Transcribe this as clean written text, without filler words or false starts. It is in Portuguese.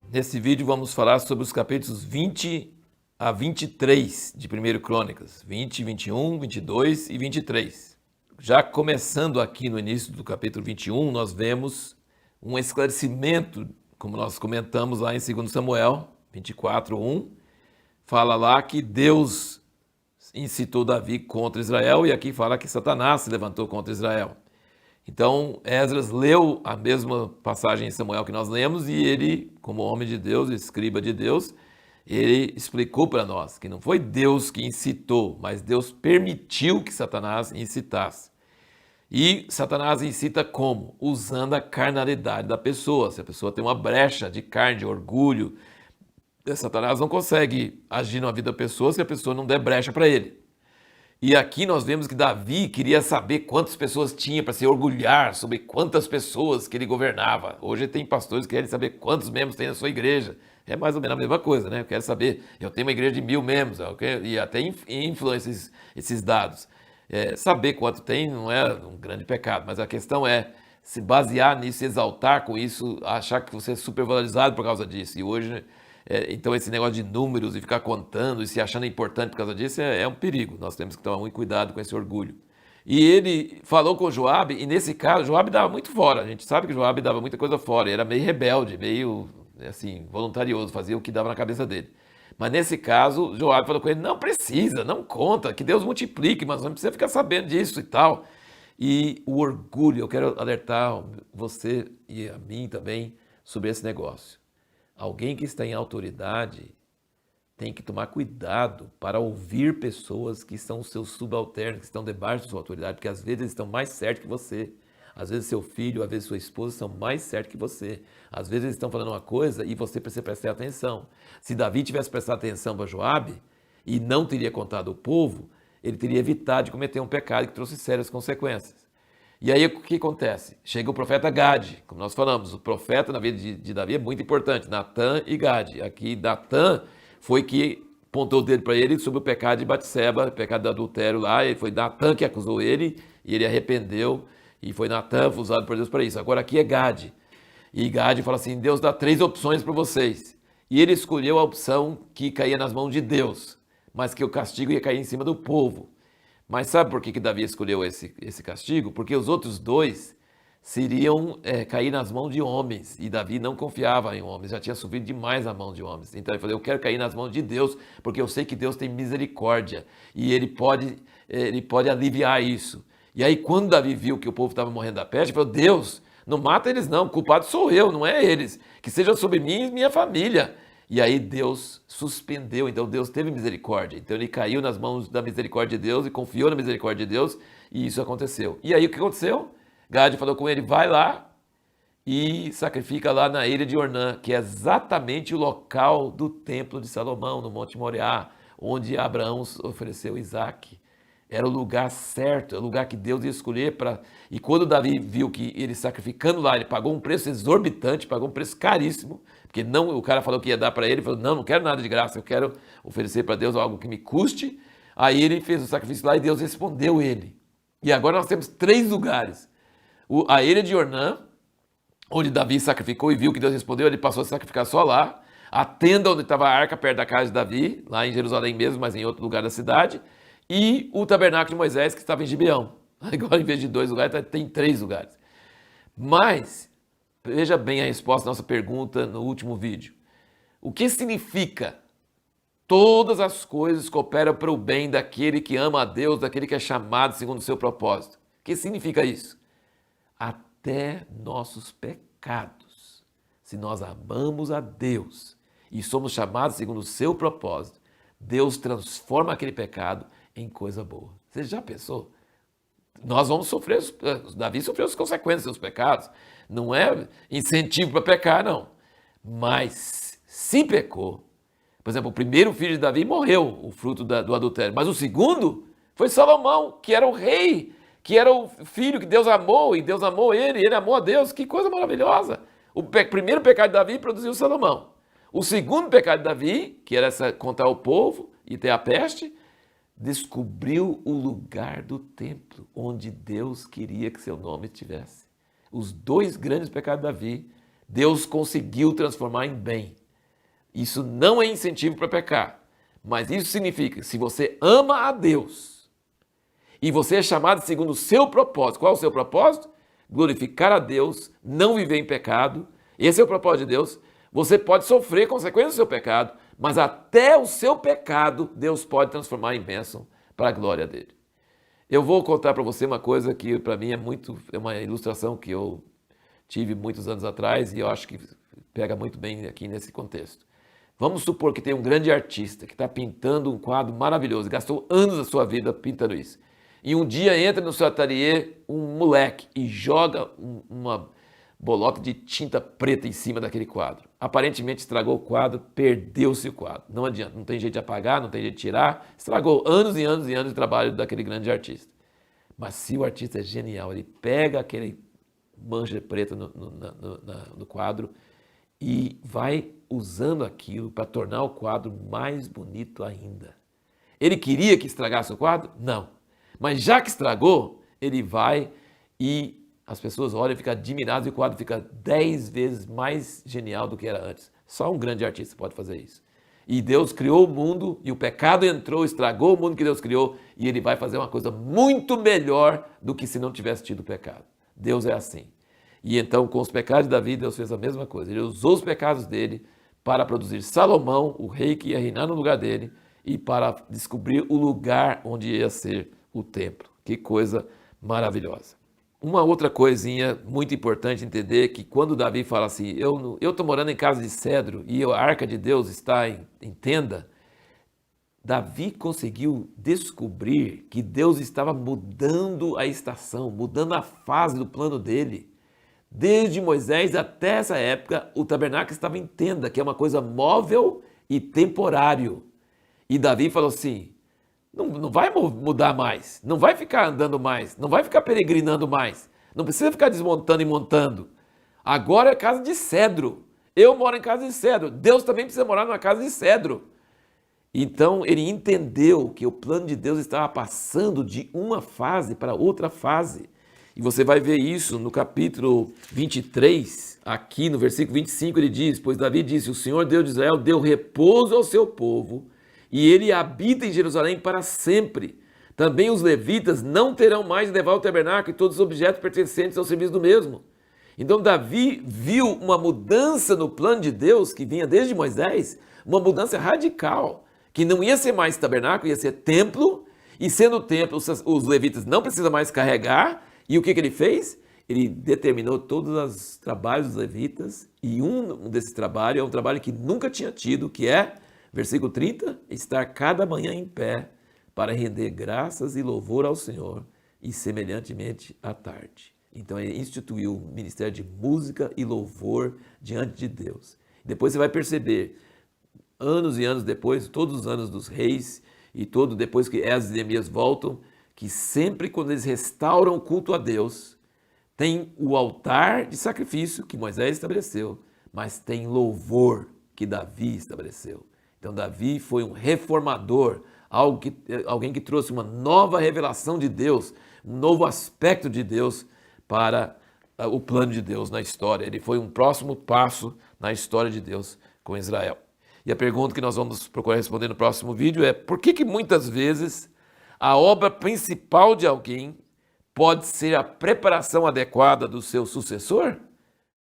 Nesse vídeo vamos falar sobre os capítulos 20 a 23 de 1 Crônicas, 20, 21, 22 e 23. Já começando aqui no início do capítulo 21, nós vemos um esclarecimento, como nós comentamos lá em 2 Samuel 24:1, fala lá que Deus incitou Davi contra Israel e aqui fala que Satanás se levantou contra Israel. Então, Esdras leu a mesma passagem em Samuel que nós lemos e ele, como homem de Deus, escriba de Deus, ele explicou para nós que não foi Deus que incitou, mas Deus permitiu que Satanás incitasse. E Satanás incita como? Usando a carnalidade da pessoa. Se a pessoa tem uma brecha de carne, de orgulho, Satanás não consegue agir na vida da pessoa se a pessoa não der brecha para ele. E aqui nós vemos que Davi queria saber quantas pessoas tinha para se orgulhar sobre quantas pessoas que ele governava. Hoje tem pastores que querem saber quantos membros tem na sua igreja. É mais ou menos a mesma coisa, né? Eu quero saber, eu tenho uma igreja de 1000 membros, e até inflam esses dados. Saber quanto tem não é um grande pecado, mas a questão é se basear nisso, se exaltar com isso, achar que você é supervalorizado por causa disso. E hoje, então esse negócio de números e ficar contando e se achando importante por causa disso é um perigo. Nós temos que tomar muito cuidado com esse orgulho. E ele falou com Joabe, e nesse caso, Joabe dava muito fora. A gente sabe que Joabe dava muita coisa fora, ele era meio rebelde, meio assim, voluntarioso, fazia o que dava na cabeça dele. Mas nesse caso, Joabe falou com ele, não precisa, não conta, que Deus multiplique, mas não precisa ficar sabendo disso e tal. E o orgulho, eu quero alertar você e a mim também sobre esse negócio. Alguém que está em autoridade tem que tomar cuidado para ouvir pessoas que são os seus subalternos, que estão debaixo da sua autoridade, porque às vezes eles estão mais certos que você. Às vezes seu filho, às vezes sua esposa são mais certos que você. Às vezes eles estão falando uma coisa e você precisa prestar atenção. Se Davi tivesse prestado atenção para Joabe e não teria contado ao povo, ele teria evitado de cometer um pecado que trouxe sérias consequências. E aí o que acontece? Chega o profeta Gade, como nós falamos, o profeta na vida de Davi é muito importante, Natã e Gade. Aqui Natã foi que apontou o dedo para ele sobre o pecado de Batseba, o pecado do adultério lá, e foi Natã que acusou ele, e ele arrependeu, e foi Natã usado por Deus para isso. Agora aqui é Gade, e Gade fala assim, Deus dá 3 opções para vocês, e ele escolheu a opção que caía nas mãos de Deus, mas que o castigo ia cair em cima do povo. Mas sabe por que Davi escolheu esse castigo? Porque os outros dois seriam cair nas mãos de homens. E Davi não confiava em homens, já tinha sofrido demais na mão de homens. Então ele falou, eu quero cair nas mãos de Deus, porque eu sei que Deus tem misericórdia. E ele pode aliviar isso. E aí quando Davi viu que o povo estava morrendo da peste, ele falou, Deus, não mata eles não, o culpado sou eu, não é eles. Que seja sobre mim e minha família. E aí Deus suspendeu, então Deus teve misericórdia. Então ele caiu nas mãos da misericórdia de Deus e confiou na misericórdia de Deus e isso aconteceu. E aí o que aconteceu? Gade falou com ele, vai lá e sacrifica lá na ilha de Ornã, que é exatamente o local do templo de Salomão, no Monte Moriá, onde Abraão ofereceu Isaac. Era o lugar certo, é o lugar que Deus ia escolher para. E quando Davi viu que ele sacrificando lá, ele pagou um preço exorbitante, pagou um preço caríssimo, porque não, o cara falou que ia dar para ele, ele falou: não quero nada de graça, eu quero oferecer para Deus algo que me custe. Aí ele fez o sacrifício lá e Deus respondeu ele. E agora nós temos 3 lugares: a ilha de Ornã, onde Davi sacrificou e viu que Deus respondeu, ele passou a sacrificar só lá. A tenda onde estava a arca, perto da casa de Davi, lá em Jerusalém mesmo, mas em outro lugar da cidade. E o tabernáculo de Moisés, que estava em Gibeão. Agora, em vez de 2 lugares, tem 3 lugares. Mas, veja bem a resposta à nossa pergunta no último vídeo. O que significa todas as coisas cooperam para o bem daquele que ama a Deus, daquele que é chamado segundo o seu propósito? O que significa isso? Até nossos pecados. Se nós amamos a Deus e somos chamados segundo o seu propósito, Deus transforma aquele pecado em coisa boa. Você já pensou? Nós vamos sofrer, Davi sofreu as consequências dos seus pecados. Não é incentivo para pecar, não. Mas se pecou, por exemplo, o primeiro filho de Davi morreu, o fruto do adultério. Mas o segundo foi Salomão, que era o rei, que era o filho que Deus amou, e Deus amou ele, e ele amou a Deus. Que coisa maravilhosa. O primeiro pecado de Davi produziu Salomão. O segundo pecado de Davi, que era contra o povo e ter a peste, descobriu o lugar do templo onde Deus queria que seu nome estivesse. Os 2 grandes pecados de Davi Deus conseguiu transformar em bem. Isso não é incentivo para pecar, mas isso significa que se você ama a Deus e você é chamado segundo o seu propósito, qual é o seu propósito? Glorificar a Deus, não viver em pecado, esse é o propósito de Deus. Você pode sofrer consequências do seu pecado, mas até o seu pecado Deus pode transformar em bênção para a glória dele. Eu vou contar para você uma coisa que para mim é uma ilustração que eu tive muitos anos atrás e eu acho que pega muito bem aqui nesse contexto. Vamos supor que tem um grande artista que está pintando um quadro maravilhoso, gastou anos da sua vida pintando isso. E um dia entra no seu ateliê um moleque e joga uma bolota de tinta preta em cima daquele quadro. Aparentemente estragou o quadro, perdeu-se o quadro. Não adianta, não tem jeito de apagar, não tem jeito de tirar. Estragou anos e anos e anos de trabalho daquele grande artista. Mas se o artista é genial, ele pega aquele mancha preta no quadro e vai usando aquilo para tornar o quadro mais bonito ainda. Ele queria que estragasse o quadro? Não. Mas já que estragou, ele vai e as pessoas olham e ficam admiradas e o quadro fica 10 vezes mais genial do que era antes. Só um grande artista pode fazer isso. E Deus criou o mundo e o pecado entrou, estragou o mundo que Deus criou e ele vai fazer uma coisa muito melhor do que se não tivesse tido o pecado. Deus é assim. E então, com os pecados de Davi, Deus fez a mesma coisa. Ele usou os pecados dele para produzir Salomão, o rei que ia reinar no lugar dele, e para descobrir o lugar onde ia ser o templo. Que coisa maravilhosa. Uma outra coisinha muito importante entender que quando Davi fala assim, eu estou morando em casa de cedro e a arca de Deus está em tenda, Davi conseguiu descobrir que Deus estava mudando a estação, mudando a fase do plano dele. Desde Moisés até essa época, o tabernáculo estava em tenda, que é uma coisa móvel e temporário. E Davi falou assim, não vai mudar mais, não vai ficar andando mais, não vai ficar peregrinando mais, não precisa ficar desmontando e montando. Agora é casa de cedro. Eu moro em casa de cedro. Deus também precisa morar numa casa de cedro. Então ele entendeu que o plano de Deus estava passando de uma fase para outra fase. E você vai ver isso no capítulo 23, aqui no versículo 25 ele diz, pois Davi disse, o Senhor Deus de Israel deu repouso ao seu povo e ele habita em Jerusalém para sempre. Também os levitas não terão mais de levar o tabernáculo e todos os objetos pertencentes ao serviço do mesmo. Então Davi viu uma mudança no plano de Deus que vinha desde Moisés, uma mudança radical, que não ia ser mais tabernáculo, ia ser templo, e sendo templo os levitas não precisam mais carregar, e o que ele fez? Ele determinou todos os trabalhos dos levitas, e um desses trabalhos é um trabalho que nunca tinha tido, que é, versículo 30, estar cada manhã em pé para render graças e louvor ao Senhor, e semelhantemente à tarde. Então ele instituiu o ministério de música e louvor diante de Deus. Depois você vai perceber, anos e anos depois, todos os anos dos reis, e depois que Esdras e Neemias voltam, que sempre quando eles restauram o culto a Deus, tem o altar de sacrifício que Moisés estabeleceu, mas tem louvor que Davi estabeleceu. Então Davi foi um reformador, alguém que trouxe uma nova revelação de Deus, um novo aspecto de Deus para o plano de Deus na história. Ele foi um próximo passo na história de Deus com Israel. E a pergunta que nós vamos procurar responder no próximo vídeo é por que muitas vezes a obra principal de alguém pode ser a preparação adequada do seu sucessor?